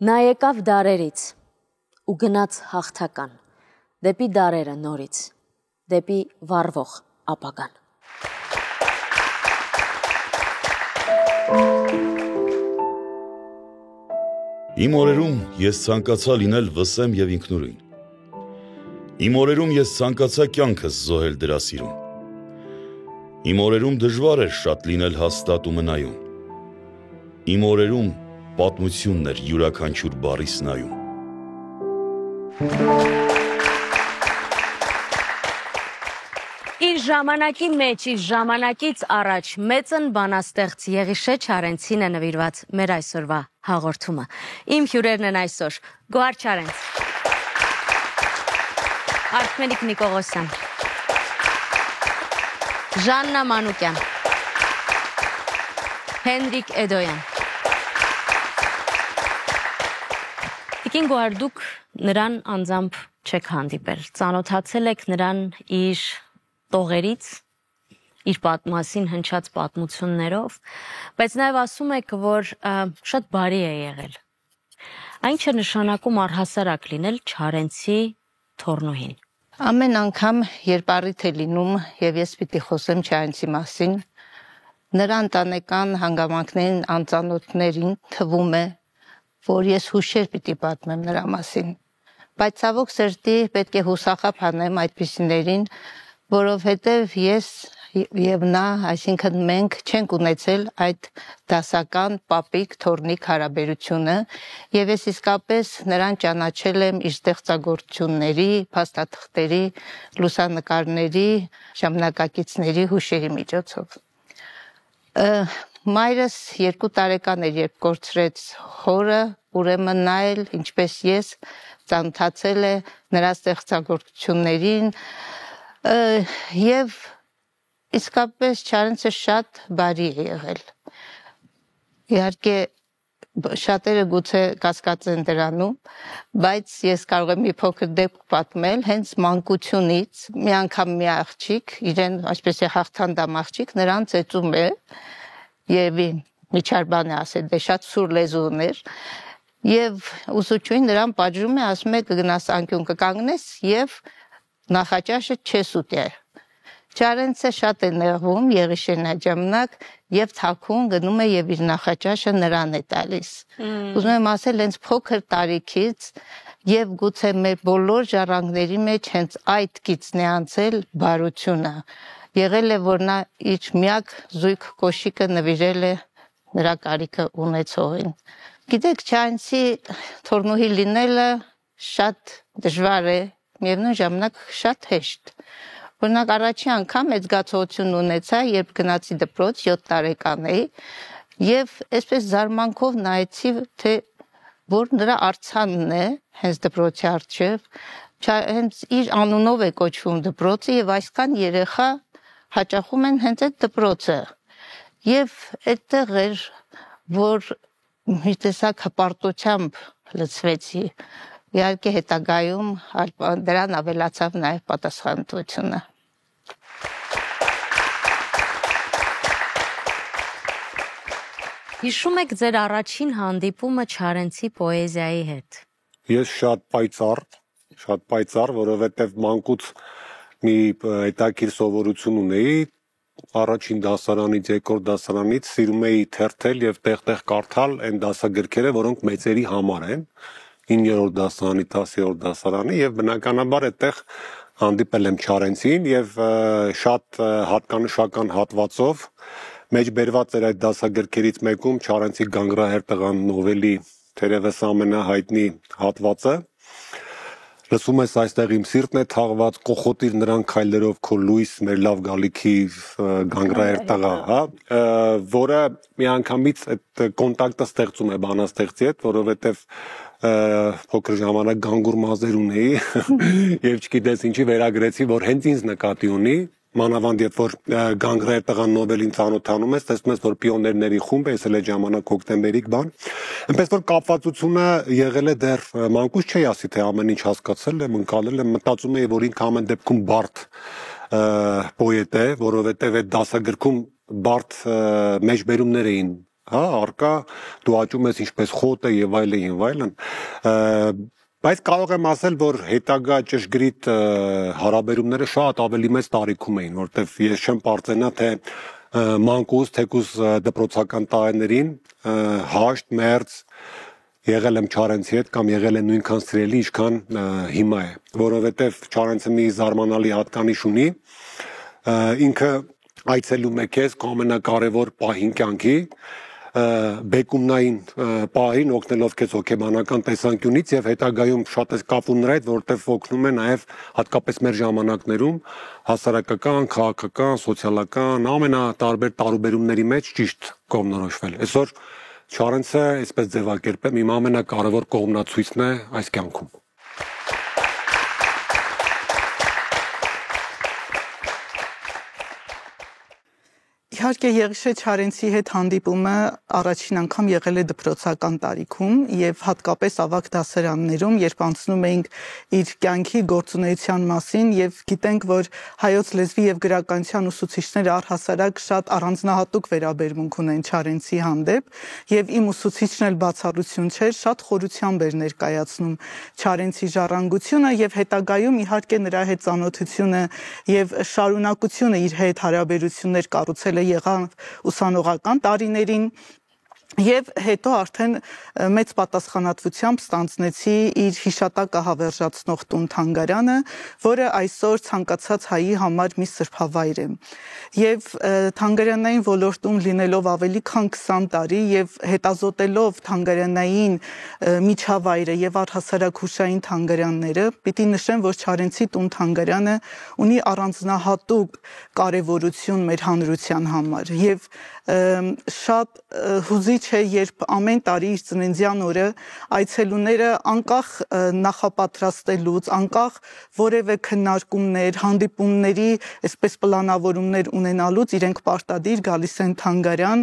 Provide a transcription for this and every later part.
Նա եկավ դարերից ու գնաց հաղթական, դեպի դարերը նորից, դեպի վառվող ապագան։ Իմ օրերում ես ցանկացա լինել վսեմ և ինքնուրույն։ Իմ օրերում ես ցանկացա կյանքս զոհել դրա սիրուն։ Իմ օրերում դժվար էր շատ լինել հաստատ ու մնայուն։ Իմ օրերում պատմությունն էր յուրաքանչյուր բառիս նայում։ Իր ժամանակի մեջ, իր ժամանակից առաջ մեծն բանաստեղծ Եղիշե Չարենցին է նվիրված մեր այսօրվա հաղորդումը։ Իմ հյուրերն են այսօր Գոհար Չարենց, Արքմենիկ Նիկողոսյան, Ժաննա Մանուկյան, Հենրիկ Էդոյան։ Տիկին Գոհար, դուք նրան անձամբ չեք հանդիպել, ծանոթացել եք նրան իր տողերից, իր մասին հնչած պատմություններով, բայց նաև ասում եք, որ շատ բարի է եղել։ Այն չէ նշանակում առհասարակ լինել Չարենցի թոռնուհին։ Ամեն անգամ, երբ առիթ է լինում եւ ես պիտի խոսեմ Չարենցի մասին, նրա ընտանեկան հանգամանքներին անծանոթներին թվում է, որ ես հուշեր պիտի պատմեմ նրա մասին։ Բայց ցավոք սրտի պետք է հուսախաբ անեմ այդպիսիներին, որովհետև ես եւ նա, այսինքն մենք չենք ունեցել այդ դասական պապիկ թորնիկ հարաբերությունը եւ ես իսկապես նրան ճանաչել եմ իր ստեղծագործությունների, փաստաթղթերի, լուսանկարների, ժամանակակիցների հուշերի միջոցով։ Մայրս 2 տարեկան էր, երբ կորցրեց հորը, ուրեմն նա էլ, ինչպես ես, ծանոթացել է նրա ստեղծագործություններին եւ իսկապես Չարենցը շատ բարի է եղել։ Իհարկե շատերը գուցե կասկածեն դրանում, բայց ես կարող եմ մի փոքր դեպք պատմել, հենց մանկությունից մի անգամ մի աղջիկ, իրեն այսպես է հաղթանդամ աղջիկ, նրան ծեծում է եւ միջար բան է ասել, դե շատ սուր լեզու ուներ եւ ուսուցչուհին նրան պատժում է, ասում է կգնաս անկյուն կկանգնես եւ նախաճաշը չես ուտի։ Չարենցը շատ է նեղվում Եղիշեն այդ ժամանակ եւ թաքուն գնում է եւ իր նախաճաշը նրան է տալիս։ Ուզում եմ ասել, հենց փոքր տարիքից եւ գուցե մեր բոլոր ժառանգների մեջ հենց այդ գիծն է անցել բարությունը։ Եղել է, որ նա իր միակ զույգ կոշիկը նվիրել է նրա կարիքը ունեցողին։ Գիտեք, Չարենցի թոռնուհի լինելը շատ դժվար է, միևնույն ժամանակ շատ հեշտ։ Օրինակ առաջի անգամ այդ զգացողությունն ունեցա, երբ գնացի դպրոց 7 տարեկան էի, եւ այսպես զարմանքով նայեցի, թե որ նրա արձանն է հենց դպրոցի առջև, հենց իր անունով է կոչվում դպրոցը եւ այսքան երեխա հաճախում են հենց այդ դպրոցը։ Եվ այդտեղ էր, որ մի տեսակ հպարտությամբ լցվեցի։ Իհարկե հետագայում դրան ավելացավ նաև պատասխանատվությունը։ Հիշում եք ձեր առաջին հանդիպումը Չարենցի պոեզիայի հետ։ Ես շատ պայծառ, որովհետև մանկուց մի հետաքրքիր սովորություն ունեի, առաջին դասարանից, երկրորդ դասարանից սիրում էի թերթել եւ տեղ-տեղ կարդալ այն դասագրքերը, որոնք մեծերի համար են, 9-րդ դասարանի, 10-րդ դասարանի եւ բնականաբար այդտեղ հանդիպել եմ Չարենցին եւ շատ հատկանշական հատվածով մեջբերված էր այդ դասագրքերից մեկում Չարենցի Գանգրահեր տղան նովելի թերևս ամենահայտնի հատվածը։ Լսում ես այստեղ իմ սիրտն է թաղված, կողոտիր նրան քայլերով քո լույս, մեր լավ գալիքի Գանգրահեր տղա, հա, որը միանգամից այդ կոնտակտը ստեղծում է բանաստեղծի հետ, որովհետև փոքր ժամանակ գանգուր մազեր ունեի եւ չգիտես ինչի վերագրեցի, որ հենց ինձ նկատի ունի, մանավանդ երբ որ Գանգրահեր տղան նովելին ծանոթանում ես, տեսնում ես, որ պիոներների խումբ է, ես էլ այդ ժամանակ հոկտեմբերիկ բան, այնպես որ կապվածությունը եղել է դեռ մանկուց չէի ասի, թե ամեն ինչ հասկացել եմ, ընկալել եմ, մտածում էի, որ ինքը ամեն դեպքում բարդ պոետ է, որովհետև այդ դասագրքում բարդ մեջբերումներ էին հա, արկա, դու աճում ես ինչպես խոտը եւ այլն, բայց կարող եմ ասել, որ հետագա ճշգրիտ հարաբերումները շատ ավելի մեծ տարիքում էին, որտեվ ես չեմ պարծենա, թե մանկուց, թեկուզ դպրոցական տարիներին հաշտ, մերձ եղել եմ Չարենցի հետ կամ եղել է նույնքան սիրելի, ինչքան հիմա է, որովհետև Չարենցը մի զարմանալի հատկանիշ ունի, ինքը այցելում է քեզ քո ամենակարևոր պահին կյանքի, բեկումնային պահին օգնելով քեզ հոգեբանական տեսանկյունից եւ հետագայում շատ է կապում նրա հետ, որտեղ օգնում է նաեւ հատկապես մեր ժամանակներում հասարակական, քաղաքական, սոցիալական ամենատարբեր տարուբերումների մեջ ճիշտ կողմնորոշվել։ Այսօր Չարենցը, այսպես ձևակերպեմ, իմ ամենակարևոր կողմնացույցն է այս կյանքում։ Իհարկե Եղիշե Չարենցի հետ հանդիպումը առաջին անգամ եղել է դպրոցական տարիքում եւ հատկապես ավագ դասարաններում, երբ անցնում էինք իր կյանքի գործունեության մասին եւ գիտենք, որ հայոց լեզվի եւ գրականության ուսուցիչները առհասարակ շատ առանձնահատուկ վերաբերմունք ունեն Չարենցի հանդեպ եւ իմ ուսուցիչն էլ բացառություն չէր, շատ խորությամբ էր ներկայացնում Չարենցի ժառանգությունը եւ հետագայում իհարկե նրա հետ ծանոթությունը եւ շարունակությունը իր հետ հարաբերություններ կառուցել եղան ուսանողական տարիներին եւ հետո արդեն մեծ պատասխանատվությամբ ստանձնեցի իր հիշատակը հավերժացնող տուն թանգարանը, որը այսօր ցանկացած հայի համար մի սրբավայր է։ Եվ թանգարանային ոլորտում լինելով ավելի քան 20 տարի եւ հետազոտելով թանգարանային միջավայրը եւ առհասարակ հուշային թանգարանները, պիտի նշեմ, որ Չարենցի տուն թանգարանը ունի առանձնահատուկ կարեւորություն մեր հանրության համար եւ շատ հուզիչ է, երբ ամեն տարի իր ծննդյան օրը այցելուները անկախ նախապատրաստելուց, անկախ որևէ քննարկումներ, հանդիպումների, այսպես պլանավորումներ ունենալուց իրենք պարտադիր գալիս են թանգարան,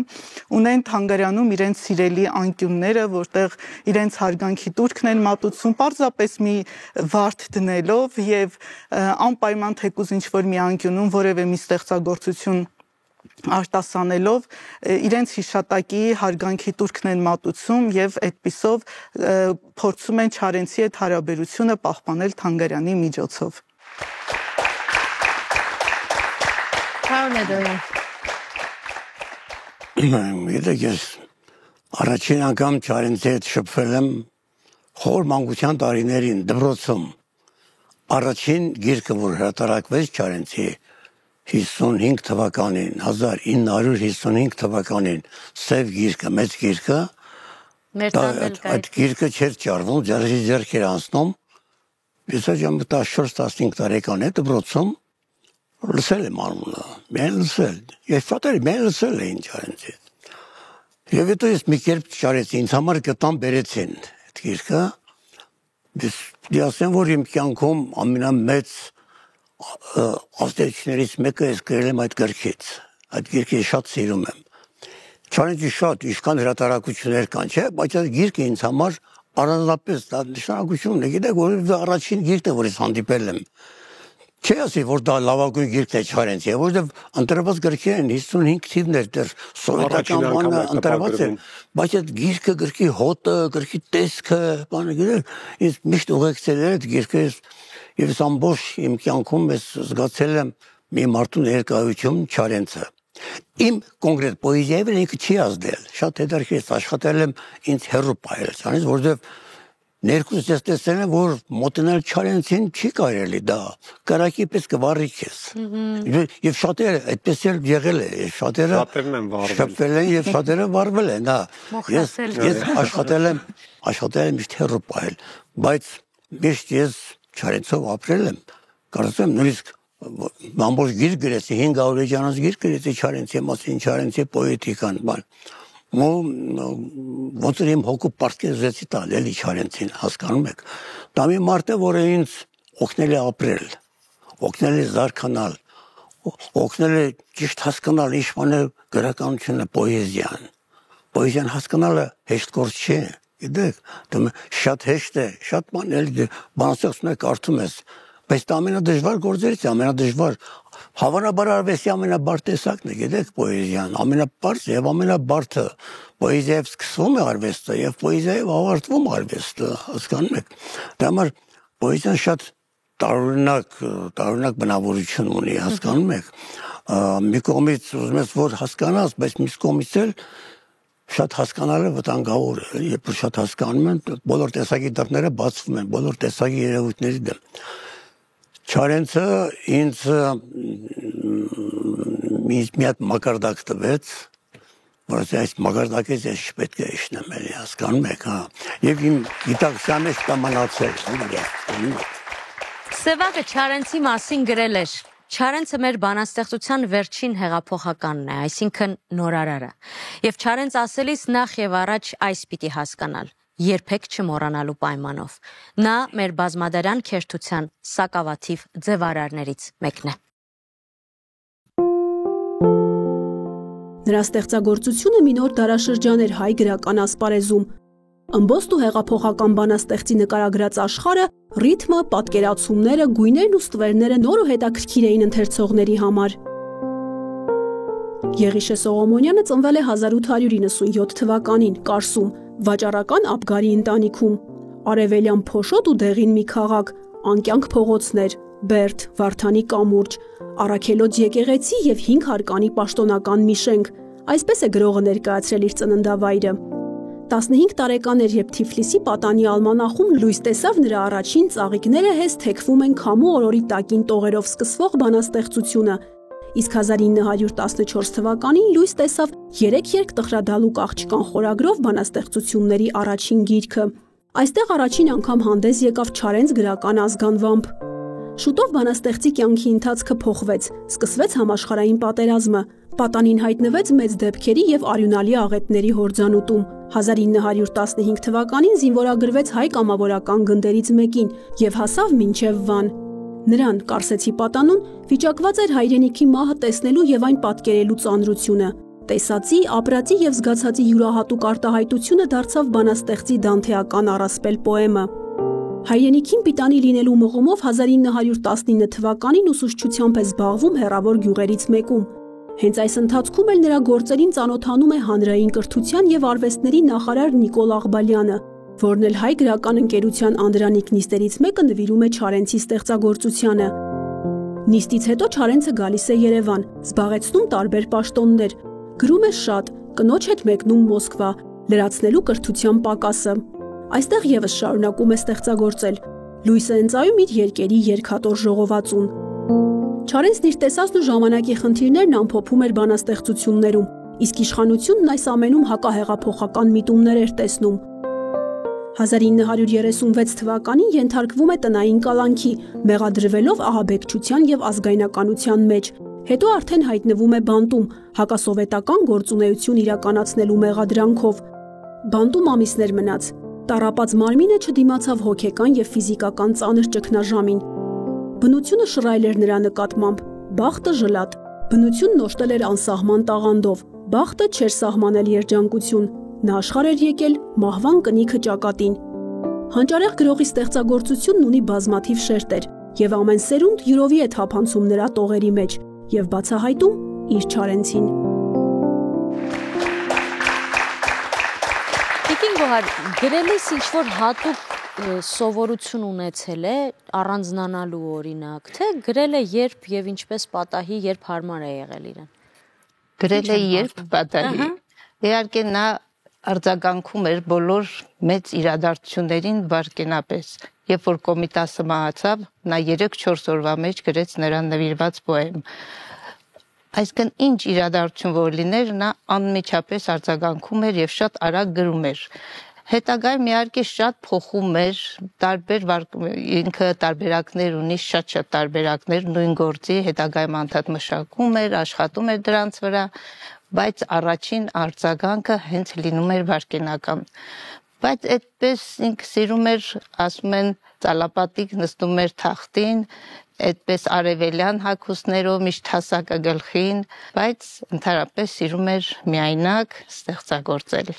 ունեն թանգարանում իրենց սիրելի անկյունները, որտեղ իրենց հարգանքի տուրքն են մատուցում, պարզապես մի վարդ դնելով եւ անպայման թեկուզ ինչ-որ մի անկյունում որևէ մի ստեղծագործություն արտասանելով իրենց հիշատակի հարգանքի տուրքն են մատուցում եւ այդպիսով փորձում են Չարենցի հետ հարաբերությունը պահպանել թանգարանի միջոցով։ Գիտեք, ես առաջին անգամ Չարենցի հետ շփվել եմ խոր մանկության տարիներին դպրոցում։ Առաջին գիրքը, որ հրատարակվեց Չարենցի 55 թվականին, 1955 թվականին, սև գիրքը, մեծ գիրքը, այդ գիրքը չէր ճարվում, ձեռք էր անցնում, ես այժմ 14-15 տարեկան է դպրոցում, լսել եմ անունը, միայն լսել, ես շատերը միայն լսել էին Չարենցի։ Եվ հետո ես մի կերպ Չարենցի, ինձ համար գտան բերեցին այդ գիրքը, ես ասեմ, որ իմ կյանքում ամենամեծ աստեղիչներից մեկը ես գրել եմ այդ գրքից, այդ գիրքը շատ սիրում եմ։ Չարենցի շատ ինչքան հրատարակություններ կան, չէ, բայց այդ գիրքը ինձ համար առանձնապես նշանակություն ունի, գիտեք, որ առաջին գիրքն է, որ ես հանդիպել եմ։ Չի ասի, որ դա լավագույն գիրքն է Չարենցի, որովհետև ընտրված գրքեր են 55 թիվներ դեռ սովետական բանը ընտրված են, բայց այդ գիրքը, գրքի հոտը, գրքի տեսքը, բանը գիտեք, ինձ միշտ ուղեկցել է այդ գիրքը, եւ ես ամբողջ իմ կյանքում ես զգացել եմ մի մարդու ներկայություն Չարենցը։ Իմ կոնկրետ պոեզիայով ինքը չի ազդել, շատ հետաքրքիր է, աշխատել եմ ինձ հեռու պահել, ցանից, որովհետև ներքուս ես տեսել եմ, որ մոտենալ Չարենցին չի կարելի դա, կարակի պես կվառի քեզ։ Եվ շատերը այդպես էլ եղել է, շատերը շփվել են եւ շատերը վառվել են, հա։ Ես աշխատել եմ միշտ հեռու պահել, բայց միշտ ես Չարենցով ապրել եմ, կարծում եմ նույնիսկ ամբողջ գիրք գրեցի, 500 էջանոց գիրք գրեցի Չարենցի մասին, Չարենցի պոետիկան, բան։ Ոնց որ իմ հոգու պարտքեզեցի տալ, էլի Չարենցին, հասկանում եք։ Դա մի մարդ է, որը ինձ օգնել է ապրել, օգնել է զարգանալ, օգնել է ճիշտ հասկանալ ինչ բան է գրականությունը, պոեզիան։ Պոեզիան հասկանալը հեշտ գործ չէ, գիտեք, շատ հեշտ է, շատ բան էլի բանաստեղծում եք, կարդում ես, բայց դա ամենադժվար գործերից է, ամենադժվար Հավանաբար արվեստի ամենաբարդ տեսակն է, գիտեք, պոեզիան, ամենաբարձ եւ ամենաբարդը պոեզիայով սկսվում է արվեստը եւ պոեզիայով ավարտվում արվեստը, հասկանում եք։ Դա համար պոեզիան շատ տարօրինակ բնավորություն ունի, հասկանում եք։ Մի կողմից ուզում ես որ հասկանաս, բայց մյուս կողմից էլ շատ հասկանալը վտանգավոր է, երբ որ շատ հասկանում են, բոլոր տեսակի դռները բացվում են, բոլոր տեսակի երևույթների դեմ։ Չարենցը ինձ մի հատ մակարդակ տվեց, որ այս մակարդակից ես չպետք է իջնեմ, էլի հասկանում եք, հա։ Եվ իմ գիտակցության մեջ դա մնացել։ Սևակը Չարենցի մասին գրել էր. Չարենցը մեր բանաստեղծության վերջին հեղափոխականն է, այսինքն նորարարը։ Եվ Չարենց ասելիս նախ եւ առաջ այս պիտի հասկանալ. երբեք չմոռանալու պայմանով։ Նա մեր բազմադարյան քերթության սակավաթիվ ձևարարներից մեկն է։ Նրա ստեղծագործությունը մի նոր դարաշրջան էր հայ գրական ասպարեզում։ Ըմբոստ ու հեղափոխական բանաստեղծի նկարագրած աշխարհը, ռիթմը, պատկերացումները, գույներն ու ստվերները նոր ու հետաքրքիր էին ընթերցողների համար։ Եղիշե Սողոմոնյանը ծնվել է 1897 թվականին Կարսում, վաճառական Աբգարի ընտանիքում։ Արևելյան Փոշոտ ու Դեղին մի քաղաք, անկյանք փողոցներ, Բերդ, Վարդանի կամուրջ, Առաքելոց եկեղեցի եւ 5 հարկանի պաշտոնական մի շենք, այսպես է գրողը ներկայացրել իր ծննդավայրը։ 15 տարեկան էր, երբ Թիֆլիսի Պատանի ալմանախում լույս տեսավ նրա առաջին ծաղիկները հես թեքվում են քամու օրորի տակին տողերով սկսվող բանաստեղծությունը, իսկ 1914 թվականին լույս տեսավ 3 երկ տխրադալուկ աղջկան խորագրով բանաստեղծությունների առաջին գիրքը։ Այստեղ առաջին անգամ հանդես եկավ Չարենց գրական ազգանվամբ։ Շուտով բանաստեղծի կյանքի ընթացքը փոխվեց, սկսվեց համաշխարհային պատերազմը, Պատանին հայտնվեց մեծ դեպքերի եւ արյունալի աղետների հորձանուտում։ 1915 թվականին զինվորագրվեց հայ կամավորական գնդերից մեկին եւ հասավ մինչեւ Վան։ Նրան, Կարսեցի Պատանուն, վիճակված էր հայրենիքի մահը տեսնելու եւ այն պատկերելու ծանրությունը։ Տեսածի, ապրածի եւ զգացածի յուրահատուկ արտահայտությունը դարձավ բանաստեղծի դանթեական առասպել պոեմը։ Հայրենիքին պիտանի լինելու մղումով 1919 թվականին ուսուցչությամբ է զբաղվում հեռավոր գյուղերից մեկում։ Հենց այս ընթացքում էլ նրա գործերին ծանոթանում է հանրային կրթության եւ արվեստների նախարար Նիկոլ Աղբալյանը, որն էլ հայ գրական ընկերության անդրանիկ նիստերից մեկը նվիրում է Չարենցի ստեղծագործությանը։ Նիստից հետո Չարենցը գալիս է Երևան, զբաղեցնում տարբեր պաշտոններ, գրում է շատ, կնոջ հետ մեկնում Մոսկվա, լրացնելու կրթության պակասը։ Այստեղ եւս շարունակում է ստեղծագործել։ Լույս է ընծայում իր երկերի երկհատոր ժողովածուն։ Չարենցն իր տեսածն ու ժամանակի խնդիրներն ամփոփում էր բանաստեղծություններում, իսկ իշխանությունն այս ամենում հակահեղափոխական միտումներ էր տեսնում։ 1936 թվականին ենթարկվում է տնային կալանքի, մեղադրվելով ահաբեկչության եւ ազգայնականության մեջ, հետո արդեն հայտնվում է բանտում, հակասովետական գործունեություն իրականացնելու մեղադրանքով։ Բանտում ամիսներ մնաց։ Տառապած մարմինը չդիմացավ հոգեկան եւ ֆիզիկական ծանր ճգնաժամին։ Բնությունը շռայլ էր նրա նկատմամբ, բախտը ժլատ։ Բնությունն օժտել էր անսահման տաղանդով, բախտը չէր սահմանել երջանկություն։ Նա աշխարհ էր եկել մահվան կնիքը ճակատին։ Հանճարեղ գրողի ստեղծագործությունն ունի բազմաթիվ շերտեր, եւ ամեն սերունդ յուրովի է թափանցում նրա տողերի մեջ եւ բացահայտում իր Չարենցին։ Տիկին Գոհար, գրելիս ինչ-որ հատուկ սովորություն ունեցել է առանձնանալու օրինակ, թե գրել է երբ եւ ինչպես պատահի, երբ հարմար է եղել իրեն։ Գրել է երբ պատահի։ Իհարկե նա արձագանքում էր բոլոր մեծ իրադարձություններին վարկենապես։ Երբ որ Կոմիտասը մահացավ, նա 3-4 օրվա մեջ գրեց նրան նվիրված պոեմ։ Այսինքն ինչ իրադարձություն որ լիներ, նա անմիջապես արձագանքում էր եւ շատ արագ գրում էր։ Հետագայում իհարկե շատ փոխում էր, ինքը տարբերակներ ունի, շատ տարբերակներ, նույն գործի հետագայում անդադ մշակում էր, աշխատում էր դրանց վրա, բայց առաջին արձագանքը հենց լինում էր վարկենական։ Բայց այդպես ինքը սիրում էր, ասում են, ծալապատիկ նստում էր թախտին, այդպես արևելյան հագուստներով միշտ հասակը գլխին, բայց ընդհանրապես սիրում էր միայնակ ստեղծագործել։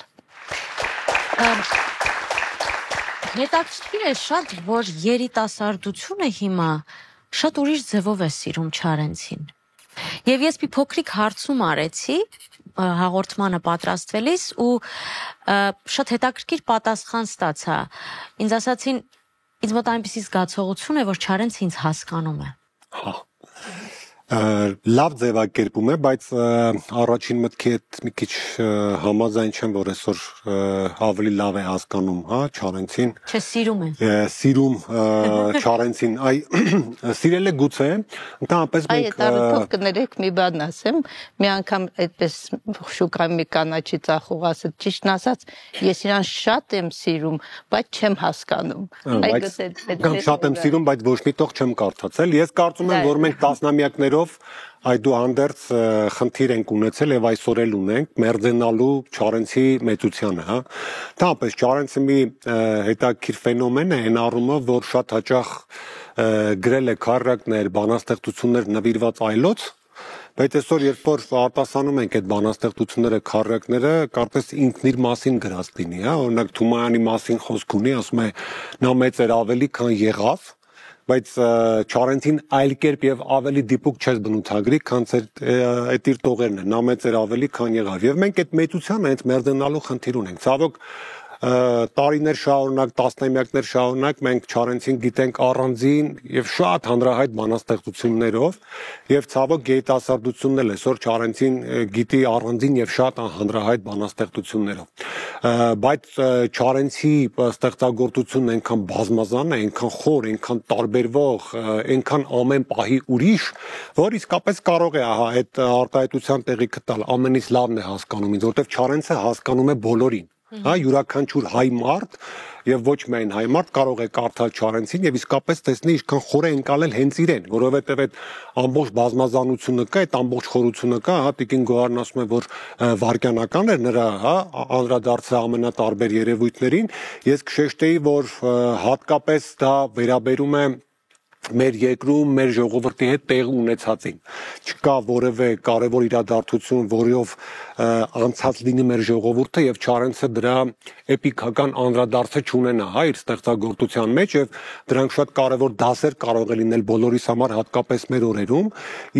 Հետաքրքիր է շատ, որ երիտասարդությունը հիմա շատ ուրիշ ձևով է սիրում Չարենցին։ Եվ ես մի փոքրիկ հարցում արեցի հաղորդմանը պատրաստվելիս ու շատ հետաքրքիր պատասխան ստացա։ Ինձ ասացին, ինձ մոտ այնպիսի զգացողություն է, որ Չարենցը ինձ հասկանում է։ Հա։ Լավ ձևակերպում է, բայց առաջին մտքի հետ մի քիչ համաձայն չեմ, որ այսօր ավելի լավ է հասկանում, հա, Չարենցին։ Չէ, սիրում է։ Սիրում Չարենցին, սիրել է գուցե, ընդհանրապես մենք Այդ առիթով կներեք մի բան ասեմ, մի անգամ այդպես շուկայում մի կանաչի ծախող ասել, ճիշտն ասած, ես իրան շատ եմ սիրում, բայց չեմ հասկանում։ Կամ շատ եմ սիրում, բայց ոչ մի տող չեմ կարդացել։ Ես կարծում եմ, որ մենք տասնամյակներով այդուհանդերձ խնդիր ենք ունեցել եւ այսօր էլ ունենք մերձենալու Չարենցի մեծությանը, հա։ Ընդհանրապես Չարենցը մի հետաքրքիր ֆենոմեն է այն առումով, որ շատ հաճախ գրել է քառակներ, բանաստեղծություններ նվիրված այլոց, բայց այսօր երբ որ արտասանում ենք այդ բանաստեղծությունները, քառակները, կարծես ինքն իր մասին գրած լինի, հա, օրինակ Թումայանի մասին խոսք ունի, ասում է նա մեծ էր ավելի, քան եղավ, բայց Չարենցին այլ կերպ եւ ավելի դիպուկ չես բնութագրի, քան այդ իր տողերն են, նա մեծ էր ավելի, քան եղավ։ Եվ մենք այդ մեծությանը հենց մերձենալու խնդիր ունենք։ Ցավոք տարիներ շարունակ, տասնամյակներ շարունակ մենք Չարենցին գիտենք առանձին եւ շատ հանրահայտ բանաստեղծություններով եւ ցավոք գերտասարդությունն էլ այսօր Չարենցին գիտի առանձին եւ շատ հանրահայտ բանաստեղծություններով։ Բայց Չարենցի ստեղծագործությունն այնքան բազմազան է, այնքան խոր, այնքան տարբերվող, այնքան ամեն պահի ուրիշ, որ իսկապես կարող է ահա այդ արտահայտության տեղիքը տալ, ամենից լավն է հասկանում ինձ, որովհետեւ Չարենցը հասկանում է բոլորին։ Հա, յուրաքանչյուր հայ մարդ եւ ոչ միայն հայ մարդ կարող է կարդալ Չարենցին եւ իսկապես տեսնի ինչքան խոր է ընկալել հենց իրեն, որովհետեւ այդ ամբողջ բազմազանությունը կա, այդ ամբողջ խորությունը կա, հա, Տիկին Գոհարն ասում է, որ վարքյանական էր նրա, հա, անդրադարձը ամենատարբեր երևույթներին, ես կշեշտեի, որ հատկապես դա վերաբերում է մեր երկրում մեր ժողովրդի հետ տեղ ունեցածին։ Չկա որևէ կարևոր իրադարձություն, որով անցած լինի մեր ժողովուրդը եւ Չարենցը դրա էպիկական անդրադարձը չունենա, հա, իր ստեղծագործության մեջ եւ դրանք շատ կարևոր դասեր կարող է լինել բոլորիս համար, հատկապես մեր օրերում։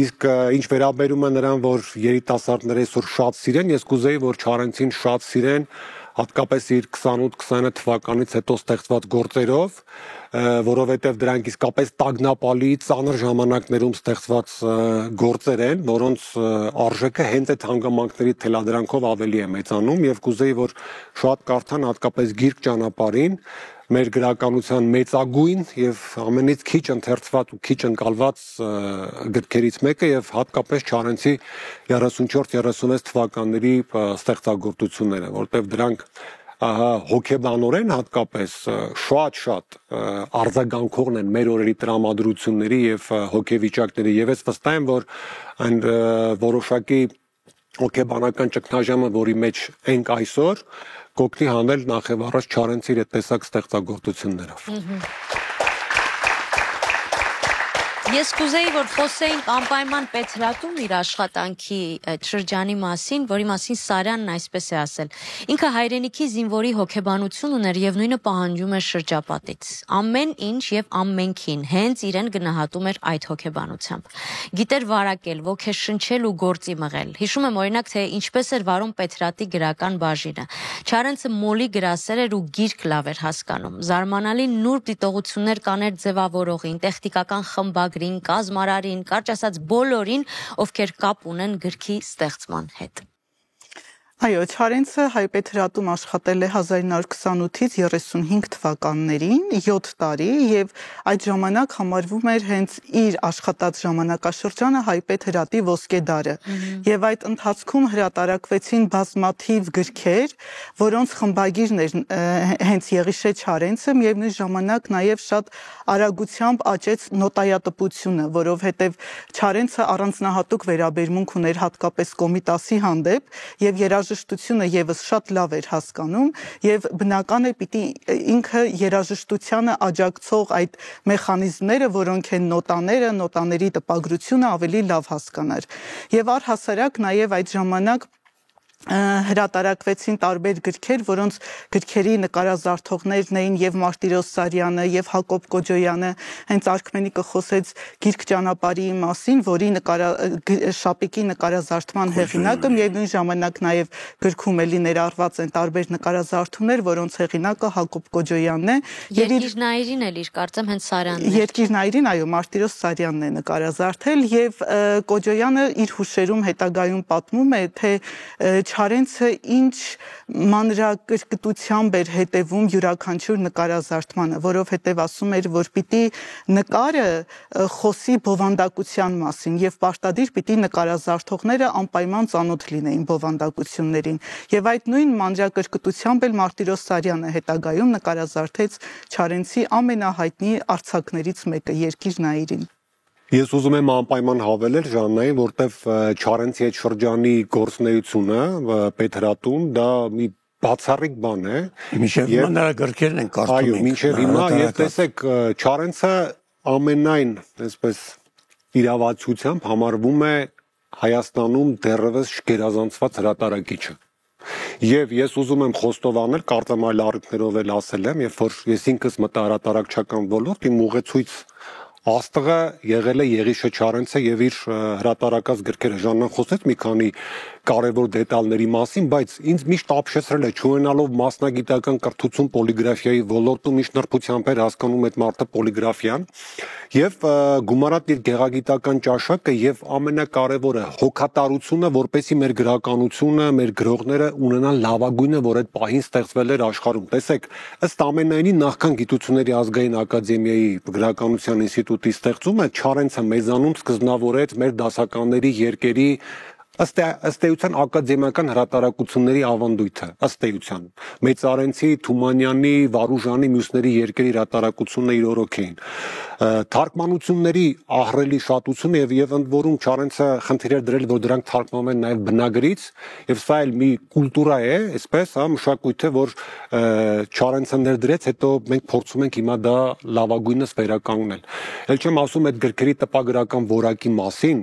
Իսկ ինչ վերաբերում է նրան, որ երիտասարդները այսօր շատ սիրեն, ես կուզեի, որ Չարենցին շատ սիրեն, հատկապես իր 28-29 թվականից հետո ստեղծված գործերով, որովհետև դրանք իսկապես տագնապալի ծանր ժամանակներում ստեղծված գործեր են, որոնց արժեքը հենց այդ հանգամանքների թելադրանքով ավելի է մեծանում եւ կուզեի, որ շատ կարդան հատկապես Գիրք ճանապարհին, մեր գրականության մեծագույն եւ ամենից քիչ ընթերցված ու քիչ ընկալված գրքերից մեկը եւ հատկապես Չարենցի 34-36 թվականների ստեղծագործությունները, որտեղ դրանք հոգեբանորեն հատկապես շատ արձագանքողն են մեր օրերի տրամադրությունների եւ հոգեվիճակների եւ ես վստահ եմ, որ այն որոշակի հոգեբանական ճգնաժամը, որի մեջ ենք այսօր, կօգնի հանել նախ եւ առաջ Չարենցի այդ տեսակ ստեղծագործություններով։ Ես կուզեի, որ խոսեինք անպայման Պետրատում իր աշխատանքի շրջանի մասին, որի մասին Սարյանն այսպես է ասել. ինքը հայրենիքի զինվորի հոգեբանություն ուներ եւ նույնը պահանջում էր շրջապատից։ Ամեն ինչ եւ ամենքին հենց իրեն գնահատում էր այդ հոգեբանությամբ։ Գիտեր վարակել, ոգեշնչել ու գործի մղել։ Հիշում եմ օրինակ, թե ինչպես էր վարում Պետրատի գրական բաժինը։ Չարենցը մոլի գրասեր էր ու գիրք լավ էր հասկանում։ Զարմանալի նուրբ դիտողություններ կաներ ձևավորողին, տեխնիկական խմբագրին, կազմարարին, կարճ ասած բոլորին, ովքեր կապ ունեն գրքի ստեղծման հետ։ Այո, Չարենցը Հայպեթրատում աշխատել է 1928-ից 35 թվականներին, 7 տարի եւ այդ ժամանակ համարվում էր հենց իր աշխատած ժամանակաշրջանը Հայպեթրատի ոսկե դարը։ Եվ այդ ընթացքում հրատարակվեցին բազմաթիվ գրքեր, որոնց խմբագիրն էր հենց Եղիշե Չարենցը, միևնույն ժամանակ նաեւ շատ արագությամբ աճեց նոտայատպությունը, որովհետեւ Չարենցը առանձնահատուկ վերաբերմունք ուներ հատկապես Կոմիտասի հանդեպ եւ երաժշտությունը եւս շատ լավ էր հասկանում եւ բնական է պիտի ինքը երաժշտությանը աջակցող այդ մեխանիզմները, որոնք են նոտաները, նոտաների տպագրությունը ավելի լավ հասկանար։ Եվ առհասարակ նաեւ այդ ժամանակ հրատարակվեցին տարբեր գրքեր, որոնց գրքերի նկարազարդողներն էին եւ Մարտիրոս Սարյանը եւ Հակոբ Կոջոյանը, հենց Արքմենիկը խոսեց գիրք ճանապարհի մասին, որի շապիկի նկարազարդման հեղինակը միևնույն ժամանակ նաեւ գրքում էլի ներառված են տարբեր նկարազարդումներ, որոնց հեղինակը Հակոբ Կոջոյանն է։ Երկիրնայրին էլ իր կարծեմ հենց Սարյանն է։ Երկիրնայրին, այո, Մարտիրոս Սարյանն է նկարազարդել եւ Կոջոյանը իր հուշերում հետագայում պատմում է, թե Չարենցը ինչ մանրակրկտությամբ էր հետևում յուրաքանչյուր նկարազարդմանը, որովհետև ասում էր, որ պիտի նկարը խոսի բովանդակության մասին եւ պարտադիր պիտի նկարազարդողները անպայման ծանոթ լինեին բովանդակություններին։ Եվ այդ նույն մանրակրկտությամբ էլ Մարտիրոս Սարյանը հետագայում նկարազարդեց Չարենցի ամենահայտնի արձակներից մեկը՝ Երկիրնայրին։ Ես ուզում եմ անպայման հավելել Ժաննայի, որտեվ Չարենցի այդ շրջանի գործունեությունը Պետրատում դա մի բացառիկ բան է։ Մինչև հիմա նրա գրքերն են կարդում։ Այո, մինչև հիմա եւ տեսեք Չարենցը ամենայն, այսպես իրավացությամբ համարվում է Հայաստանում դեռևս գերազանցված հրատարակիչը։ Եվ ես ուզում եմ խոստովանել, կարծեմ այլ առիթներով էլ ասել եմ, երբ որ ես ինքս մտա հրատարակչական ոլորտ, իմ ուղեցույց Աստղը եղել է Եղիշե Չարենցը եւ իր հրատարակած գրքերը։ Ժաննան խոսեց մի քանի կարևոր դետալների մասին, բայց ինձ միշտ ապշեցրել է չունենալով մասնագիտական կրթություն պոլիգրաֆիայի ոլորտում միշտ նրբությամբ էր հասկանում այդ մարդը պոլիգրաֆիան եւ գումարած իր գեղագիտական ճաշակը եւ ամենակարևորը հոգատարությունը, որպեսզի մեր գրականությունը, մեր գրողները ունենան լավագույնը, որ այդ պահին ստեղծվել էր աշխարհում։ Տեսեք, ըստ ամենայնի նախքան Գիտությունների ազգային ակադեմիայի գրականության ինստիտուտի ստեղծումը Չարենցը մեզանում սկզբնավորեց մեր դասականների երկերի ըստ էության ակադեմիական հրատարակությունների ավանդույթը, ըստ էության Մեծարենցի, Թումանյանի, Վարուժանի, մյուսների երկերի հրատարակությունները իր օրոք էին։ Թարգմանությունների ահռելի շատությունը եւ ընդ որում Չարենցը խնդիր էր դրել, որ դրանք թարգմանվեն նաեւ բնագրից, եւ սա էլ մի կուլտուրա է, այսպես, մշակույթ է, որ Չարենցը ներդրեց, հետո մենք փորձում ենք հիմա դա լավագույնս վերականգնել։ Էլ չեմ ասում այդ գրքերի տպագրական որակի մասին,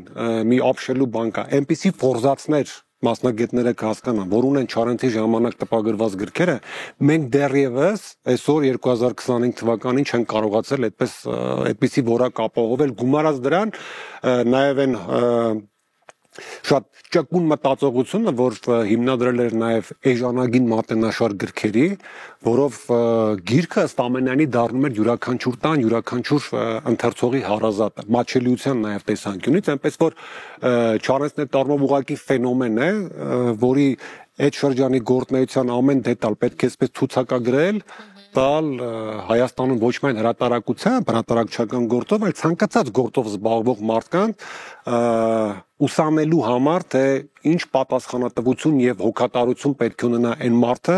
մի ապշելու բան կա, այնպիսի ֆորզացներ մասնագետները կհասկանան, որ ունեն Չարենցի ժամանակ տպագրված գրքերը, մենք դեռևս այսօր 2025 թվականին չեն կարողացել այդպիսի որակ ապահովել, գումարած դրան նաև են շատ ճկուն մտածողությունը, որ հիմնադրել էր նաև էժանագին մատենաշար գրքերի, որով գիրքը ըստ ամենայնի դառնում էր յուրաքանչյուր տան, յուրաքանչյուր ընթերցողի հարազատը, մատչելիության նաև տեսանկյունից, այնպես որ Չարենցն այդ առումով ուղղակի ֆենոմեն է, որի այդ շրջանի գործունեության ամեն դետալ պետք է այսպես ցուցակագրել, տալ Հայաստանում ոչ միայն հրատարակությամբ, հրատարակչական գործով, այլ ցանկացած գործով զբաղվող մարդկանց ուսանելու համար, թե ինչ պատասխանատվություն եւ հոգատարություն պետք է ունենա այն մարդը,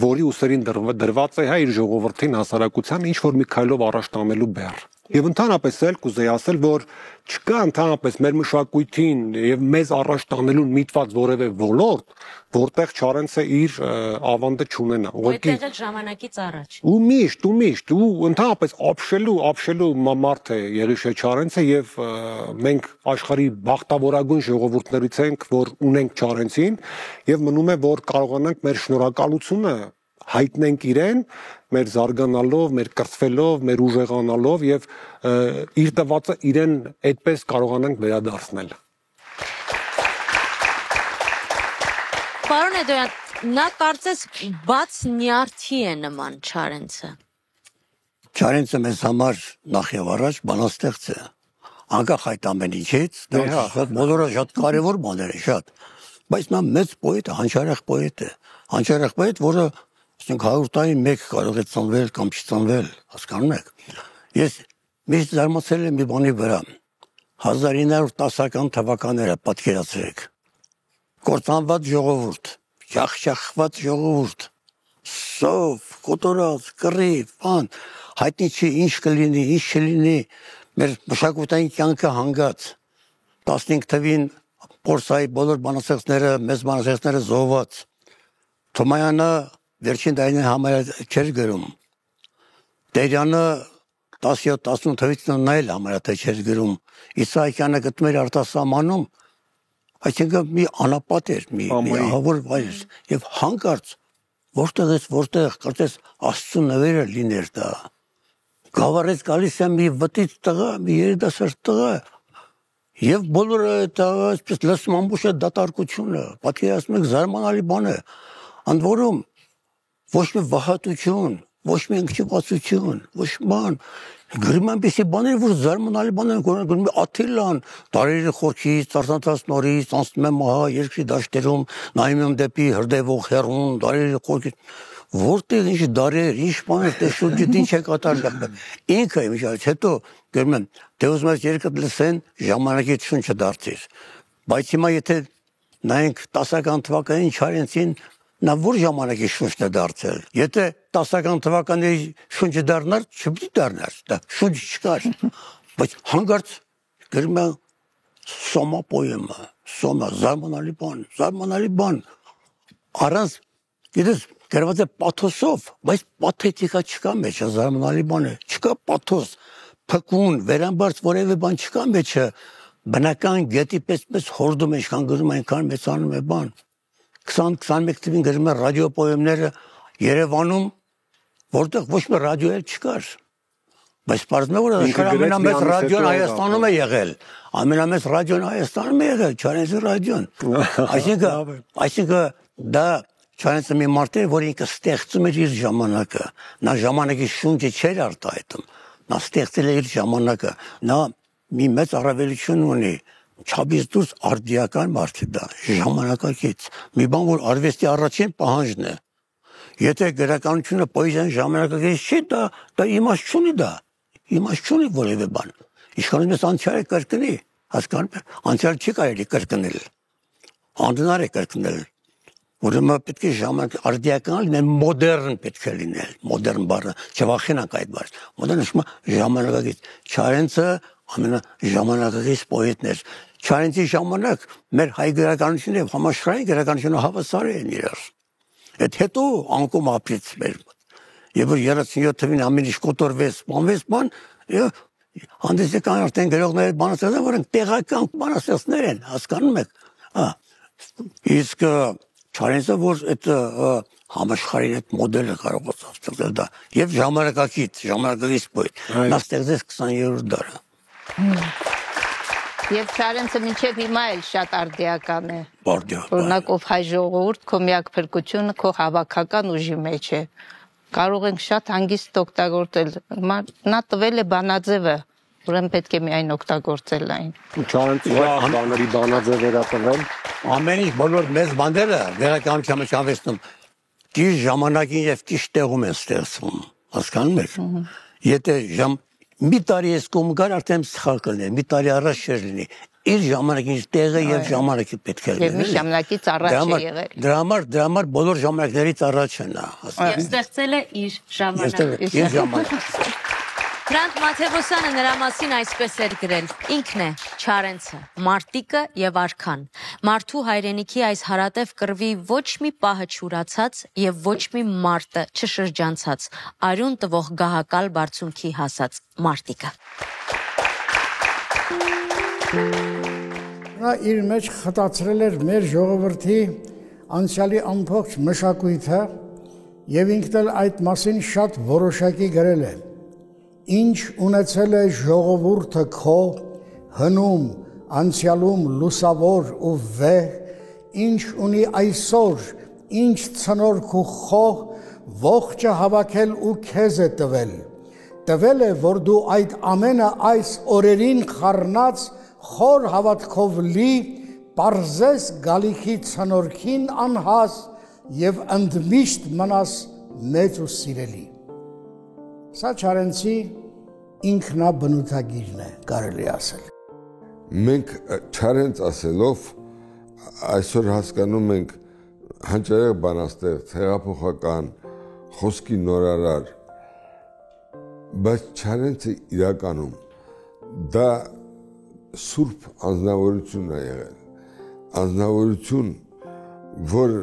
որի ուսերին դրված է իր ժողովրդին հասարակության ինչ որ մի քայլով առաջ տանելու բեռ։ Եվ ընդհանրապես էլ կուզեի ասել, որ չկա ընդհանրապես մեր մշակույթին եւ մեզ առաջ տանելուն միտված որևէ ոլորտ, որտեղ Չարենցը իր ավանդը չունենա։ Ուղղակի ժամանակից առաջ։ Ու միշտ ընդհանրապես ապշելու մարդ է Եղիշե Չարենցը եւ մենք աշխարհի բախտավորագույն ժողովուրդներից ենք, որ ունենք Չարենցին եւ մնում է որ կարողանանք մեր շնորհակալությունը հայտնենք իրեն, մեր զարգանալով, մեր կրթվելով, մեր ուժեղանալով եւ իր տվածը իրեն այդպես կարողանանք վերադարձնել։ Պարոն Էդոյան, նա կարծես բաց նյարդի է նման Չարենցը։ Չարենցը մեզ համար նախ եւ առաջ բանաստեղծ է։ Անկախ այդ ամեն ինչից, դա բոլորը շատ կարևոր բաներ է, շատ։ Բայց նա մեծ պոետ է, հանճարեղ պոետ է։ Հանճարեղ պոետ, որը 100 տարի մեկ կարող է ծնվել կամ չծնվել, հասկանում եք։ Ես միշտ զարմացել եմ մի բանի վրա։ 1910-ական թվականները պատկերացրեք։ Կործանված ժողովուրդ, ջախջախված ժողովուրդ, սով, կոտորած, կռիվ, բան, հայտնի չի ինչ կլինի, ինչ չլինի, մեր մշակութային կյանքը հանգած։ 15 թվին Պորսայի բոլոր բանաստեղծները, մեծ բանաստեղծները զոհված։ Թոմայանը վերջին դարին համարյա չէր գրում։ Տերյանը 17-18 թվականին նա էլ համարյա չէր գրում։ Իսահակյանը գտնում էր արտասահմանում Այսինքն մի անապատ էր, մի ահավոր վայր եւ հանկարծ որտեղ կարծես Աստծո նվերը լիներ դա։ Գավառից գալիս է մի վտից տղա, մի երիտասարդ տղա եւ բոլորը դա այսպես լսում ամբողջ դատարկությունը, պատկերացնում եք զարմանալի բան է։ Ընդ որում ոչ մի վհատություն, ոչ մի ընկճվածություն, ոչ բան։ Գրում այնպեսի բաներ, որ զարմանալի բաներ, գրում է Աթիլան, տարերի խորքից, ծառնացած նորից, անցնում եմ ահա երկրի դաշտերում, նայում եմ դեպի հրդեհող հեռուն, տարերի խորքից, որտեղ ինչ դարեր, ինչ բաներ, դե շուրջը ինչ է կատարել։ Ինքը իմիջիայից հետո գրում եմ, դե ուզում ես երկդ լսեն, ժամանակի շունչը դարձիր։ Բայց հիմա եթե նայենք 10-ական թվականին Չարենցին նա որ ժամանակի շունչն է դարձել։ Եթե 10-ական թվականների շունչը դառնար, չպետք է դառնար, դա շունչ չկար։ Բայց հանկարծ գրում է Սոմա պոեմը, Սոմա զարմանալի բան։ Առանց գիտես գրված է պաթոսով, բայց պաթետիկա չկա մեջը, զարմանալի բան է։ Չկա պաթոս, փկուն, վերամբարձ որևէ բան չկա մեջը։ Բնական գետի պես հորդում է, ինչքան գրում այնքան մեծանում է բան։ 20-21 թվին գրում է ռադիոպոեմները Երևանում, որտեղ ոչ մի ռադիո էլ չկար։ Բայց պարզվում է, որ ամենամեծ ռադիոն Հայաստանում է եղել։ Ամենամեծ ռադիոն Հայաստանում է եղել, Չարենցի ռադիոն։ Այսինքն դա Չարենցը մի մարդ էր, որ ինքը ստեղծում էր իր ժամանակը։ Նա ժամանակի շունչը չէր արտահայտում։ Նա ստեղծել էր իր ժամանակը։ Նա մի մեծ առավելություն ունի։ Չափից դուրս արդիական մարդ է դա, ժամանակակից։ Մի բան, որ արվեստի առաջին պահանջն է։ Եթե գրականությունը պոեզիան ժամանակակից չի, դա իմաստ չունի դա։ Իմաստ չունի որևէ բան։ Իշխանում ես անցյալը կրկնի, հասկանում եք, անցյալ չի կարելի կրկնել։ Անդնար է կրկնել։ Ուրեմն պետք է ժամանակ արդիական լինել, մոդեռն պետք է լինել, մոդեռն բառը, չվախենանք այդ բառը։ Մոդեռն նշում է ժամանակակից։ Չարենցը ամենաժամանակակից պոետն էր։ Չարենցի ժամանակ մեր հայ գրականությունը եւ համաշխարհային գրականությունը հավասար են իրար։ Այդ հետո անկում ապրեց մեր։ Եվ 37 թվին ամեն ինչ կոտորվեց, սպանվեց բան, հանդես եկան արդեն գրողները բանաստեղծներ, որոնք տեղական բանաստեղծներ են, հասկանում եք։ Իսկ Չարենցը որ այդ համաշխարհային այդ մոդելը կարող է ստեղծել դա եւ ժամանակակից պոետ։ Նա ստեղծեց 20-րդ դարը։ Եվ Չարենցը մինչև հիմա էլ շատ արդիական է։ Օրինակ ով հայ ժողովուրդ, քո միակ փրկությունը քո հավաքական ուժի մեջ է։ Կարող ենք շատ հանգիստ օգտագործել։ Նա տվել է բանաձևը, ուրեմն պետք է միայն օգտագործել այն։ Չարենցի բաների բանաձև վերատվել։ Ամեն ինչ բոլոր մեծ բաները վերականգնության մեջ ավեստում ճիշտ ժամանակին եւ ճիշտ տեղում են ստեղծվում, հասկանում եք։ Եթե մի տարի ես կողմ գար արդեն սխալ կլինի, մի տարի առաջ չէր լինի։ Իր ժամանակին տեղը եւ ժամանակը պետք է լինի։ Եվ մի ժամանակից առաջ է եղել։ Դրա համար բոլոր ժամանակներից առաջ է նա։ Եվ ստեղծել է իր ժամանակը։ Հրանտ Մաթևոսյանը նրա մասին այսպես էր գրել. ինքն է Չարենցը, մարտիկը եւ արքան։ Մարդու հայրենիքի այս հարատև կռվի ոչ մի պահը չուրացած եւ ոչ մի մարտը չշրջանցած, արյուն տվող գահակալ բարձունքի հասած մարտիկը։ Նա իր մեջ խտացրել էր մեր ժողովրդի անցյալի ամբողջ մշակույթը եւ ինքն էլ այդ մասին շատ որոշակի գրել է։ Ինչ ունեցել է ժողովուրդը քո հնում անցյալում լուսավոր ու վեհ, ինչ ունի այսօր, ինչ ցնորք ու խոհ, ողջը հավաքել ու քեզ է տվել։ Տվել է, որ դու այդ ամենը այս օրերին խառնած խոր հավատքով լի պարզես գալիքի ցնորքին անհաս եւ ընդմիշտ մնաս մեծ ու սիրելի։ Սա Չարենցի ինքնաբնութագիրն է, կարելի ասել։ Մենք Չարենց ասելով այսօր հասկանում ենք հանճարեղ բանաստեղծ, հեղափոխական, խոսքի նորարար, բայց Չարենցը իրականում դա սուրբ անձնավորություն է եղել, անձնավորություն, որ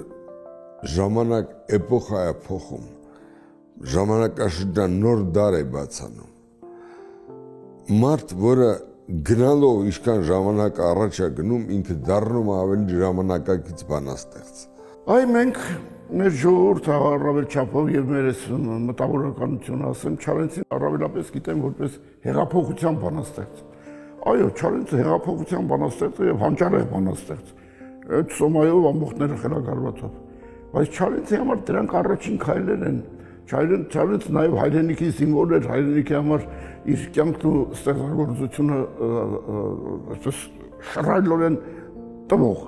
ժամանակ էպոխա է փոխում, ժամանակաշրջան նոր դար է բացանում, մարդ, որը գնալով ինչքան ժամանակ առաջ է գնում, ինքը դառնում ավելի ժամանակակից բանաստեղծ։ Այ մենք մեր ժողովուրդը առավել չափով եւ մեր մտավորականությունը ասեմ, Չարենցին առավելապես գիտեմ որպես հեղափոխության բանաստեղծ։ Այո, Չարենցը հեղափոխության բանաստեղծ է եւ հանճարեղ բանաստեղծ։ Այդ Սոմայով ամբողջները խելագարվածով։ Բայց Չարենցի համար դրանք առաջին քայլեր են։ Չարենցը նաեւ հայրենիքի սիմվոլ էր, հայրենիքի համար իր կյանքն ու ստեղծագործությունը այսպես շռայլորեն տվող։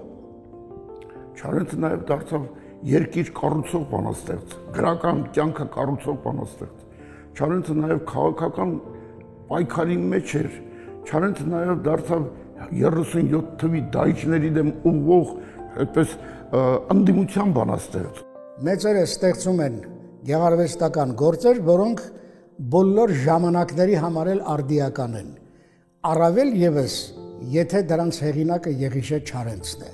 Չարենցը նաեւ դարձավ երկիր կառուցող բանաստեղծ, գրական կյանքը կառուցող բանաստեղծ։ Չարենցը նաեւ քաղաքական պայքարի մեջ էր։ Չարենցը նաեւ դարձավ 37 թվի դայիչների դեմ ուղղող այդպես ընդդիմության բանաստեղծ։ Մեծերը ստեղծում են գեղարվեստական գործեր, որոնք բոլոր ժամանակների համար էլ արդիական են։ Առավել եւս, եթե դրանց հեղինակը Եղիշե Չարենցն է։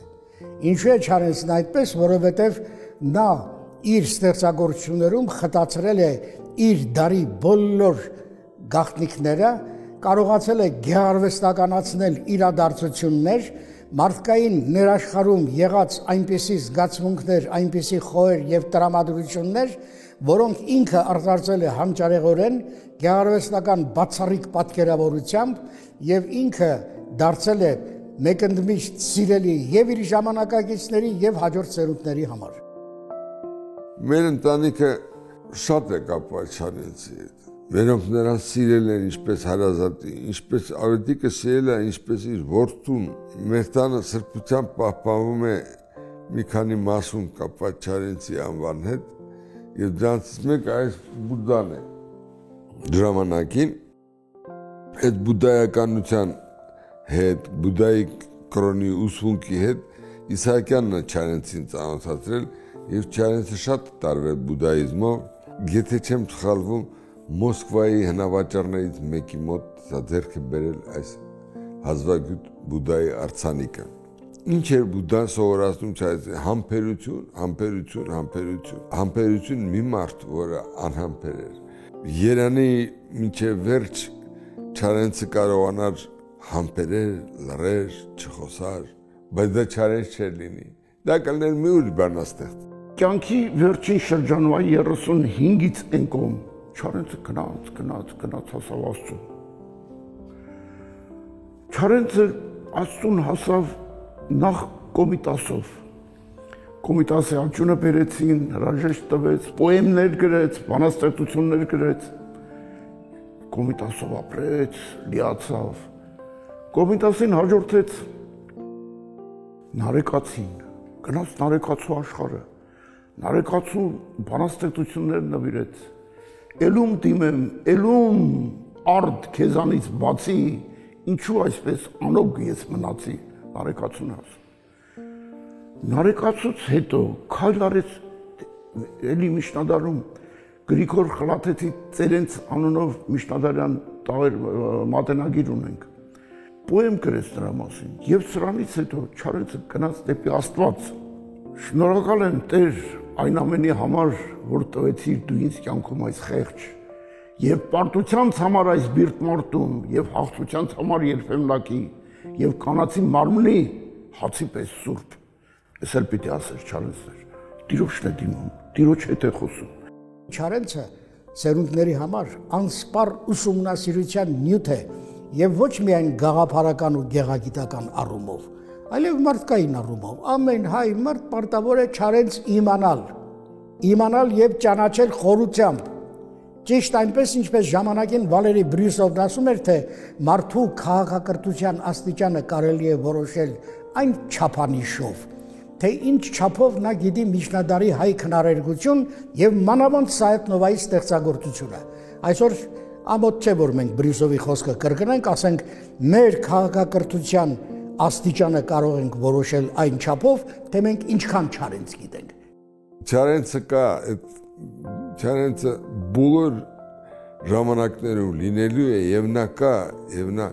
Ինչու է Չարենցն այդպես, որովհետև նա իր ստեղծագործություններում խտացրել է իր դարի բոլոր գաղտնիքները, կարողացել է գեղարվեստականացնել իրադարձություններ, մարդկային ներաշխարհում եղած այնպիսի զգացմունքներ, այնպիսի խոհեր եւ տրամադրություններ, որոնք ինքը արտացել է հանճարեղորեն գեղարվեստական բացառիկ պատկերավորությամբ եւ ինքը դարձել է մեկընդմիշտ սիրելի եւ իր ժամանակակիցների եւ հաջորդ սերունդների համար։ Մեր ընտանիքը շատ է կապված Չարենցի հետ։ Մերոնք նրան սիրել են ինչպես հարազատի, ինչպես ավետիքը սիրել է, ինչպես իր որդուն։ Մեր տանը սրբությամբ պահպանվում է մի քանի մասում կապված Չարենցի անվան հետ եւ դրանցից մեկը այս Բուդդան է։ Ժամանակին այդ բուդդայականության հետ, բուդդայի կրոնի ուսմունքի հետ Իսահակյանն է Չարենցին ծանոթացրել եւ Չարենցը շատ տարվել բուդդայիզմով, եթե չեմ սխալվում, Մոսկվայի հնավաճառներից մեկի մոտ դա ձեռք է բերել այս հազվագյուտ բուդդայի արձանիկը։ Ինչ էր Բուդդան սովորացնում Չարենցին? Համբերություն, համբերություն, համբերություն։ Համբերություն մի մարդ, որը անհամբեր էր։ Երանի մինչև վերջ Չարենցը կարողանար համբերել, լռել, չխոսալ, բայց դա Չարենց չէր լինի։ Դա կլիներ մի ուրիշ բանաստեղծ։ Կյանքի վերջին շրջանում 35-ից են կողմ Չարենցը գնաց հասավ Աստծուն։ Չարենցը Աստծուն հասավ նախ Կոմիտասով։ Կոմիտասի աճյունը բերեցին, հրաժեշտ տվեց, պոեմներ գրեց, բանաստեղծություններ գրեց։ Կոմիտասով ապրեց, լիացավ։ Կոմիտասին հաջորդեց Նարեկացին, գնաց Նարեկացու աշխարհը։ Նարեկացու բանաստեղծություններ նվիրեց։ Էլում դիմեմ, էլում արդ քեզանից բացի, ինչու այսպես անոգ ես մնացի, Նարեկացուն ասում։ Նարեկացուց հետո քայլ արեց էլի միջնադարում Գրիգոր Խլաթեցի Ծերենց անունով միջնադարյան մատենագիր ունենք։ Պոեմ գրեց նրա մասին եւ սրանից հետո Չարենցը գնաց դեպի Աստված։ Շնորհակալ եմ Տեր այն ամենի համար, որ տվեցիր դու ինձ կյանքում այս խեղճ եւ պարտությանց համար այս բիրտ մարտում եւ հաղթությանց համար երբեմնակի եւ կանացի մարմնի հացի պես սուրբ։ Ես էլ պիտի ասեր Չարենցներ, Տիրոջն է դիմում, Տիրոջ հետ է խոսում։ Չարենցը սերունդների համար անսպառ ուսումնասիրության նյութ է եւ ոչ միայն գաղափարական ու գեղագիտական առումով, այլև մարդկային առումով։ Ամեն հայ մարդ պարտավոր է Չարենց իմանալ եւ ճանաչել խորությամբ։ Ճիշտ այնպես, ինչպես ժամանակին Վալերի Բրյուսովն ասում էր, թե մարդու քաղաքակրթության աստիճանը կարելի է որոշել այն չափանիշով, թե ինչ չափով նա գիտի միջնադարի հայ քնարերգություն եւ մանավանդ Սայաթ-Նովայի ստեղծագործությունը։ Այսօր ամոթ չէ, որ մենք Բրյուսովի խոսքը կրկնենք, ասենք մեր քաղաքակրթության աստիճանը կարող ենք որոշել այն չափով, թե մենք ինչքան Չարենց գիտենք։ Չարենցը բոլոր ժամանակներում լինելու է եւ նա կա եւ նա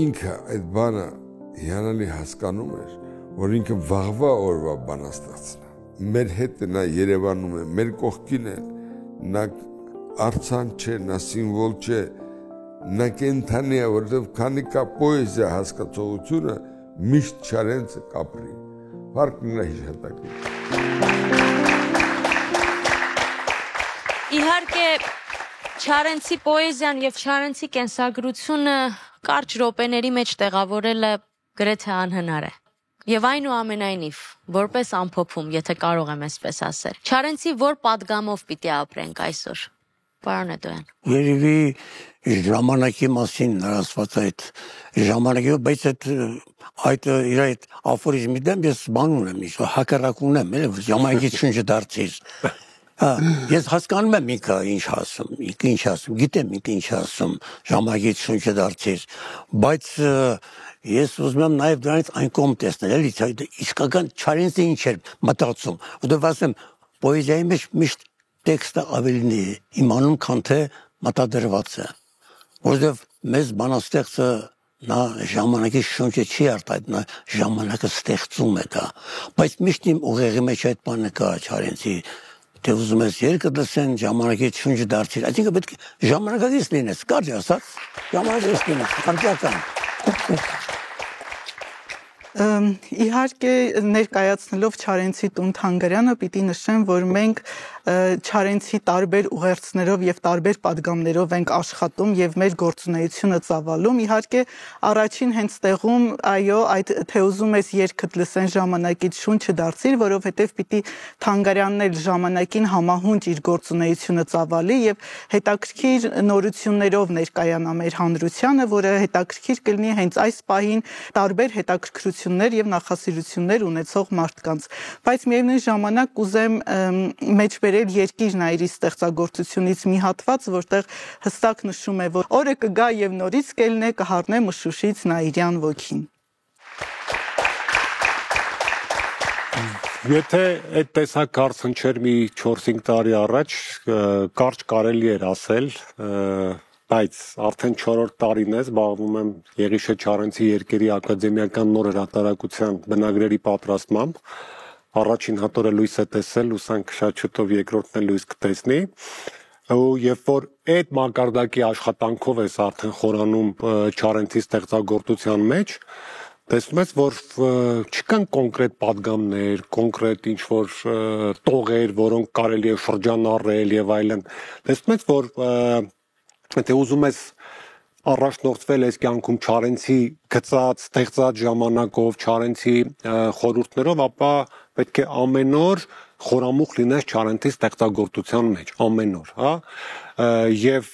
ինքը այդ բանը հիանալի հասկանում էր, որ ինքը վաղվա օրվա բանաստեղծն է։ Մեր հետ նա Երևանում է, մեր կողքին է, նա արձան չէ, նա սիմվոլ չէ, նա կենթանի է, որովհետև քանի կա պոեզիա հասկացողությունը, միշտ Չարենցը կապրի։ Փառքն նրա հիշատակին։ Իհարկե Չարենցի պոեզիան եւ Չարենցի կենսագրությունը կարճ րոպեների մեջ տեղավորելը գրեթե անհնար է։ Եվ այնուամենայնիվ, որպես ամփոփում, եթե կարող եմ այսպես ասել, Չարենցի որ պատգամով պիտի ապրենք այսօր։ Պարոն Էդոյան։ Երևի ժամանակի մասին նրասված այդ ժամանակի, բայց այդ իր այդ աֆորիզմի դեմ ես բան ունեմ, հակառակ ունեմ, ժամանակի շունչը դարձիր։ Ես հասկանում եմ ինքը ինչ ասում, գիտեմ ինքը ինչ ասում, ժամանակի շունչը դարձիր, բայց ես ուզում եմ նաև դրանից այն կողմ տեսնել, էլի իսկական Չարենցը ինչ էր մտածում, որտեղ ասեմ, պոեզիայի մեջ միշտ տեքստը ավելին է իմանում, քան թե մտադրված է, որտեղ մեզ բանաստեղծը նա ժամանակի շունչը չի արտահայտում, նա ժամանակը ստեղծում է դա, բայց միշտ իմ ուղեղի մեջ այդ բանը կա Չարենցի, թե ուզում ես երկը լսեն, ժամանակի շունչը դարձիր, այսինքն պետք է ժամանակակից լինես, կարճ ասած, ժամանակակից լինես, կարճական։ Իհարկե ներկայացնելով Չարենցի տուն Թանգարանը պիտի նշեմ, որ մենք Չարենցի տարբեր ուղերձներով եւ տարբեր պատգամներով ենք աշխատում եւ մեր գործունեությունը ծավալում։ Իհարկե առաջին հենց տեղում այո, այդ թե ուզում ես երգդ լսեն ժամանակից շունչը դարձիր, որովհետեւ պիտի Թանգարանն էլ ժամանակին համահունչ իր գործունեությունը ծավալի եւ հետաքրքիր նորություններով ներկայանա մեր հանրությանը, որը հետաքրքիր կլինի հենց այս պահին տարբեր հետաքրքրություններ եւ նախասիրություններ ունեցող մարդկանց։ Բայց միևնույն ժամանակ կուզեմ մեջբերել երկիրն այրի ստեղծագործությունից մի հատված, որտեղ հստակ նշում է, որ օրը կգա եւ նորից կելնե կհառնե մշուշից նայիրյան ոգին։ Եթե այդ տեսակ հարց հնչեր մի 4-5 տարի առաջ, կարճ կարելի էր ասել, բայց արդեն 4-րդ տարին է զբաղվում եմ Եղիշե Չարենցի երկերի ակադեմիական նոր հրատարակության բնագրերի պատրաստմամբ, առաջին հատորը լույս է տեսել, ուսանք շատ շուտով երկրորդն էլ լույս կտեսնի, ու երբ որ այդ մակարդակի աշխատանքով ես արդեն խորանում Չարենցի ստեղծագործության մեջ, տեսնում ես, որ չկան կոնկրետ պատգամներ, կոնկրետ ինչ-որ տողեր, որոնք կարելի է շրջանառել եւ այլն։ Տեսնում ես, որ եթե ուզում ես առաջնորդվել այս կյանքում Չարենցի գծած, ստեղծած ժամանակով, Չարենցի խորհուրդներով, ապա պետք է ամեն օր խորամուխ լինես Չարենցի ստեղծագործության մեջ, ամեն օր, հա, եւ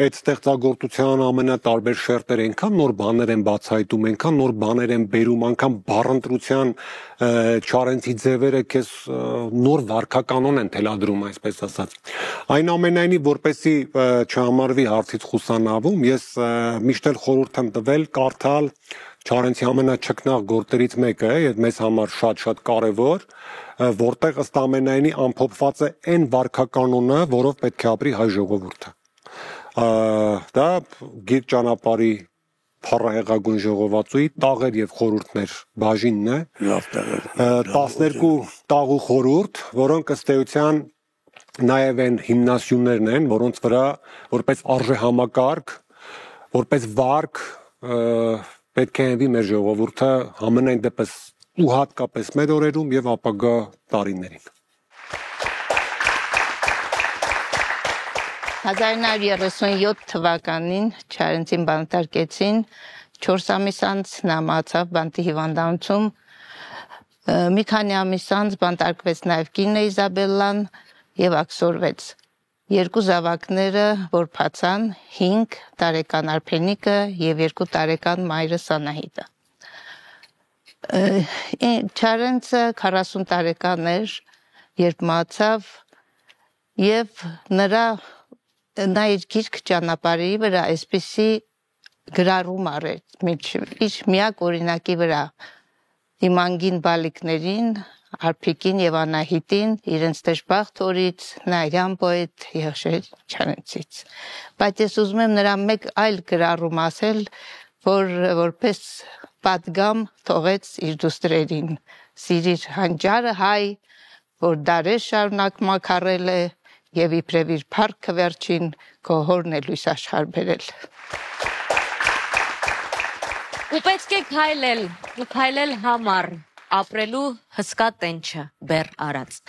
այդ ստեղծագործության ամենատարբեր շերտերը այնքան նոր բաներ են բացահայտում, այնքան նոր բաներ են բերում, անգամ բառընտրության Չարենցի ձևերը քեզ նոր վարքականon են թելադրում, այսպես ասած։ Այնուամենայնիվ, որպեսզի չհամարվի հարցից խուսանավում, ես միշտ էլ խորհուրդ եմ տվել կարդալ Չարենցի ամենաչքնաղ գործերից մեկը է, եւ մեզ համար շատ կարեւոր, որտեղ ըստ ամենայնի ամփոփված է այն վարքականոնը, որով պետք է ապրի հայ ժողովուրդը։ Դա Գիր ճանապարհի փառահեղագույն ժողովածուի տաղեր եւ խորհուրդներ բաժինն է։ 12 տաղ ու խորհուրդ, որոնք ըստ էության նաեւ այն հիմնասյուներն են, որոնց վրա որպես արժեհամակարգ, որպես վարք պետք է հենվի մեր ժողովուրդը համենայն դեպս ու հատկապես մեր օրերում եւ ապագա տարիներին։ 1937 թվականին Չարենցին բանտարկեցին, 4 ամիս անց նա մահացավ բանտի հիվանդանոցում, մի քանի ամիս անց բանտարկվեց նաեւ կինը Իզաբելլան եւ ակսորվեց։ Երկու զավակները, որ փացան, 5 տարեկան Արփենիկը եւ 2 տարեկան մայրս Անահիտը։ Չարենցը 40 տարեկան էր, երբ մահացավ եւ նա իր գիրք ճանապարհի վրա այսպիսի գրառում արեց, իր միակ օրինակի վրա իմ անգին բալիկներին, Արփիկին եւ Անահիտին, իրենց դժբախտ օրից, նայրյան պոետ Եղիշե Չարենցից։ Բայց ես ուզում եմ նրա մեկ այլ գրառում ասել, որ որպես պատգամ թողեց իր դուստրերին. Սիրիր հանճարը հայ, որ դարեր շարունակ մաքարել է, եւ իբրև իր փառքը վերջին քո հորն է լույս աշխարհ բերել։ Ու պետք է քայլել համար ապրելու հսկա տենչը բեր արած։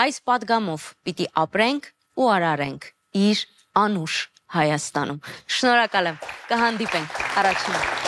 Այս պատգամով պիտի ապրենք ու արարենք իր անուշ Հայաստանում։ Շնորհակալ եմ։ Կհանդիպենք առաջին